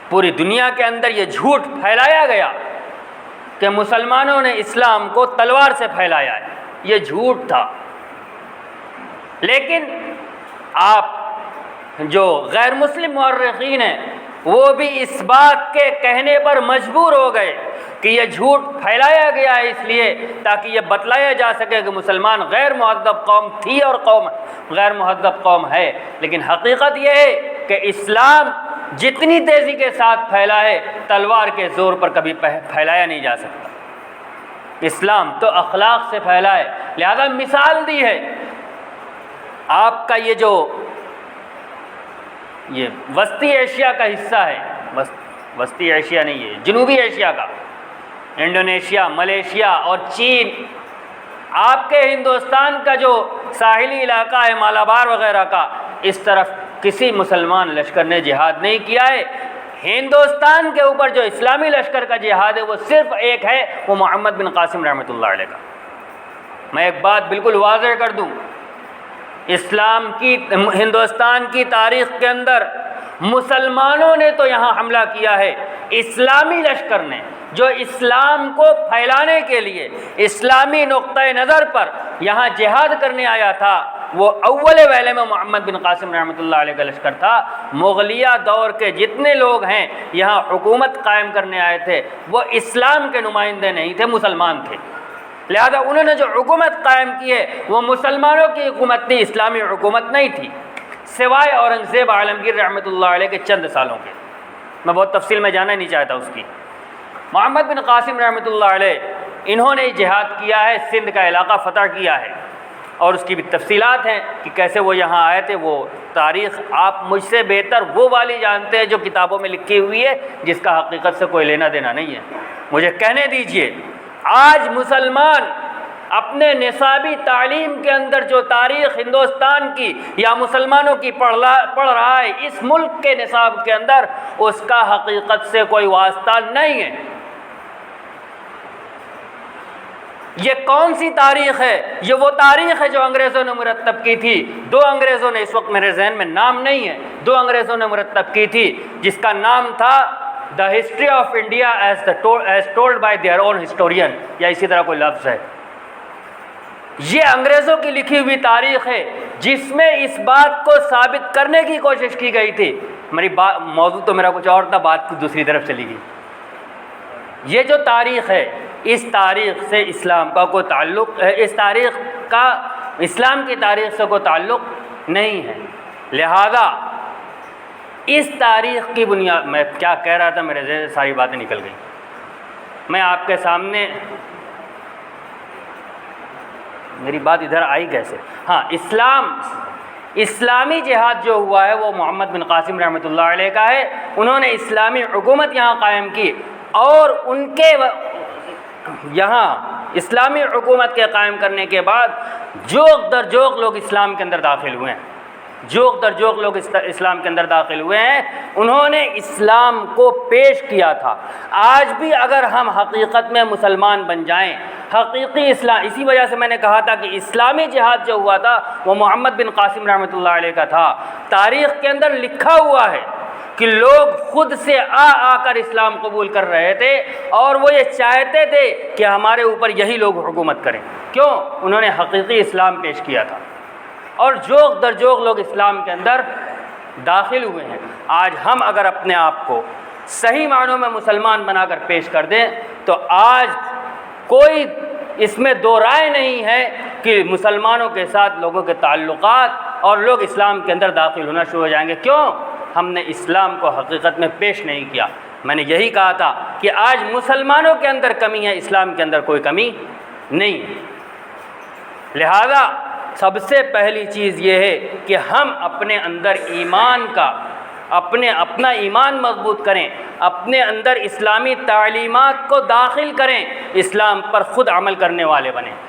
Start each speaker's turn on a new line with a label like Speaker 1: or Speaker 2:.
Speaker 1: پوری دنیا کے اندر یہ جھوٹ پھیلایا گیا کہ مسلمانوں نے اسلام کو تلوار سے پھیلایا ہے، یہ جھوٹ تھا۔ لیکن آپ جو غیر مسلم مورخین ہیں وہ بھی اس بات کے کہنے پر مجبور ہو گئے کہ یہ جھوٹ پھیلایا گیا ہے اس لیے تاکہ یہ بتلایا جا سکے کہ مسلمان غیر مہذب قوم تھی اور غیر مہذب قوم ہے۔ لیکن حقیقت یہ ہے کہ اسلام جتنی تیزی کے ساتھ پھیلا ہے تلوار کے زور پر کبھی پھیلایا نہیں جا سکتا۔ اسلام تو اخلاق سے پھیلا ہے، لہذا مثال دی ہے۔ آپ کا یہ وسطی ایشیا کا حصہ ہے، وسطی ایشیا نہیں ہے، جنوبی ایشیا کا، انڈونیشیا، ملیشیا اور چین، آپ کے ہندوستان کا جو ساحلی علاقہ ہے مالابار وغیرہ کا، اس طرف کسی مسلمان لشکر نے جہاد نہیں کیا ہے۔ ہندوستان کے اوپر جو اسلامی لشکر کا جہاد ہے وہ صرف ایک ہے، وہ محمد بن قاسم رحمۃ اللہ علیہ کا۔ میں ایک بات بالکل واضح کر دوں، ہندوستان کی تاریخ کے اندر مسلمانوں نے تو یہاں حملہ کیا ہے، اسلامی لشکر نے جو اسلام کو پھیلانے کے لیے اسلامی نقطۂ نظر پر یہاں جہاد کرنے آیا تھا، وہ اول ویلے میں محمد بن قاسم رحمۃ اللہ علیہ کا لشکر تھا۔ مغلیہ دور کے جتنے لوگ ہیں یہاں حکومت قائم کرنے آئے تھے وہ اسلام کے نمائندے نہیں تھے، مسلمان تھے، لہذا انہوں نے جو حکومت قائم کی ہے وہ مسلمانوں کی حکومت تھی، اسلامی حکومت نہیں تھی، سوائے اورنگزیب عالمگیر رحمۃ اللہ علیہ کے چند سالوں کے۔ میں بہت تفصیل میں جانا نہیں چاہتا اس کی۔ محمد بن قاسم رحمۃ اللہ علیہ انہوں نے جہاد کیا ہے، سندھ کا علاقہ فتح کیا ہے، اور اس کی بھی تفصیلات ہیں کہ کیسے وہ یہاں آئے تھے۔ وہ تاریخ آپ مجھ سے بہتر وہ والی جانتے ہیں جو کتابوں میں لکھی ہوئی ہے، جس کا حقیقت سے کوئی لینا دینا نہیں ہے۔ مجھے کہنے دیجئے، آج مسلمان اپنے نصابی تعلیم کے اندر جو تاریخ ہندوستان کی یا مسلمانوں کی پڑھ رہا ہے اس ملک کے نصاب کے اندر، اس کا حقیقت سے کوئی واسطہ نہیں ہے۔ یہ کون سی تاریخ ہے؟ یہ وہ تاریخ ہے جو انگریزوں نے مرتب کی تھی۔ دو انگریزوں نے، اس وقت میرے ذہن میں نام نہیں ہے، دو انگریزوں نے مرتب کی تھی جس کا نام تھا the history of India as told by their own historian, یا اسی طرح کوئی لفظ ہے۔ یہ انگریزوں کی لکھی ہوئی تاریخ ہے جس میں اس بات کو ثابت کرنے کی کوشش کی گئی تھی، موضوع تو میرا کچھ اور تھا، بات کچھ دوسری طرف چلی گئی۔ یہ جو تاریخ ہے اس تاریخ سے اسلام کا کوئی تعلق، اس تاریخ کا اسلام کی تاریخ سے کوئی تعلق نہیں ہے۔ لہذا اس تاریخ کی بنیاد، میں کیا کہہ رہا تھا میرے ذہن سے ساری باتیں نکل گئیں۔ میں آپ کے سامنے، میری بات ادھر آئی کیسے؟ ہاں، اسلامی جہاد جو ہوا ہے وہ محمد بن قاسم رحمۃ اللہ علیہ کا ہے۔ انہوں نے اسلامی حکومت یہاں قائم کی، اور ان کے یہاں اسلامی حکومت کے قائم کرنے کے بعد جوق در جوق لوگ اسلام کے اندر داخل ہوئے ہیں، جوق در جوق لوگ اسلام کے اندر داخل ہوئے ہیں۔ انہوں نے اسلام کو پیش کیا تھا۔ آج بھی اگر ہم حقیقت میں مسلمان بن جائیں، حقیقی اسلام، اسی وجہ سے میں نے کہا تھا کہ اسلامی جہاد جو ہوا تھا وہ محمد بن قاسم رحمۃ اللہ علیہ کا تھا۔ تاریخ کے اندر لکھا ہوا ہے کہ لوگ خود سے آ کر اسلام قبول کر رہے تھے، اور وہ یہ چاہتے تھے کہ ہمارے اوپر یہی لوگ حکومت کریں۔ کیوں؟ انہوں نے حقیقی اسلام پیش کیا تھا، اور جوق در جوق لوگ اسلام کے اندر داخل ہوئے ہیں۔ آج ہم اگر اپنے آپ کو صحیح معنوں میں مسلمان بنا کر پیش کر دیں تو آج کوئی اس میں دو رائے نہیں ہے کہ مسلمانوں کے ساتھ لوگوں کے تعلقات اور لوگ اسلام کے اندر داخل ہونا شروع ہو جائیں گے۔ کیوں؟ ہم نے اسلام کو حقیقت میں پیش نہیں کیا۔ میں نے یہی کہا تھا کہ آج مسلمانوں کے اندر کمی ہے، اسلام کے اندر کوئی کمی نہیں ہے۔ لہذا سب سے پہلی چیز یہ ہے کہ ہم اپنے اندر ایمان کا، اپنا ایمان مضبوط کریں، اپنے اندر اسلامی تعلیمات کو داخل کریں، اسلام پر خود عمل کرنے والے بنیں۔